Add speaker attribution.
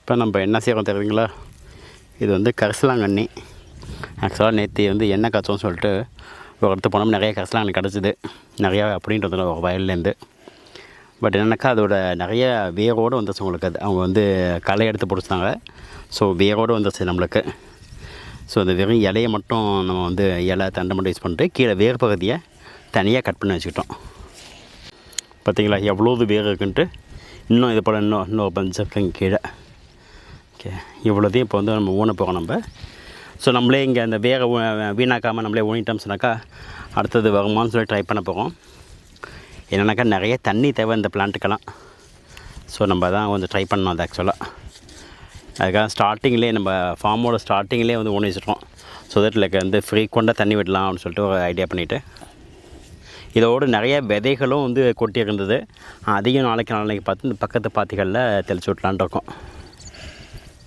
Speaker 1: இப்போ நம்ம என்ன செய்கிறோம் தெரியுங்களா, இது வந்து கரிசலாங்கண்ணி. ஆக்சுவலாக நேற்று வந்து எண்ணெய் காய்ச்சோன்னு சொல்லிட்டு ஒரு இடத்து போனோம், நிறைய கரிசலாங்கண்ணி கிடச்சிது, நிறையா அப்படின்றது ஒரு வயல்லேருந்து. பட் என்னென்னாக்கா அதோட நிறைய வேரோடு வந்துச்சு உங்களுக்கு. அது அவங்க வந்து களை எடுத்து பிடிச்சாங்க. ஸோ வேரோடு வந்துச்சு நம்மளுக்கு. ஸோ அந்த வெறும் இலையை மட்டும் நம்ம வந்து இலை தண்டை மட்டும் யூஸ் பண்ணிட்டு கீழே வேர் பகுதியை தனியாக கட் பண்ணி வச்சுக்கிட்டோம். பார்த்திங்களா எவ்வளோது வேர் இருக்குன்ட்டு. இன்னும் இது போல் இன்னொரு பஞ்சு இருக்குங்க கீழே. ஓகே, இவ்வளோதையும் இப்போ வந்து நம்ம ஊன போகிறோம் நம்ம. ஸோ நம்மளே இங்கே அந்த வேரை வீணாக்காமல் நம்மளே ஊனிட்டோம் சொன்னாக்கா அடுத்தது வருமானு சொல்லி ட்ரை பண்ண போகிறோம். என்னென்னாக்கா நிறைய தண்ணி தேவை இந்த பிளான்ட்டுக்கெல்லாம். ஸோ நம்ம தான் கொஞ்சம் ட்ரை பண்ணோம் அது ஆக்சுவலாக. அதுக்காக ஸ்டார்டிங்லேயே நம்ம ஃபார்மோட ஸ்டார்டிங்லேயே வந்து ஊனி வச்சுட்டோம். ஸோ தட் லைக் வந்து ஃப்ரீக்வெண்ட்டாக தண்ணி விடலாம் அப்படின்னு சொல்லிட்டு ஒரு ஐடியா பண்ணிவிட்டு, இதோடு நிறைய விதைகளும் வந்து கொட்டி இருந்தது. அதையும் நாளைக்கு பார்த்து இந்த பக்கத்து பாத்திகளில் தெளிச்சு விட்லான்ட்டு இருக்கோம்.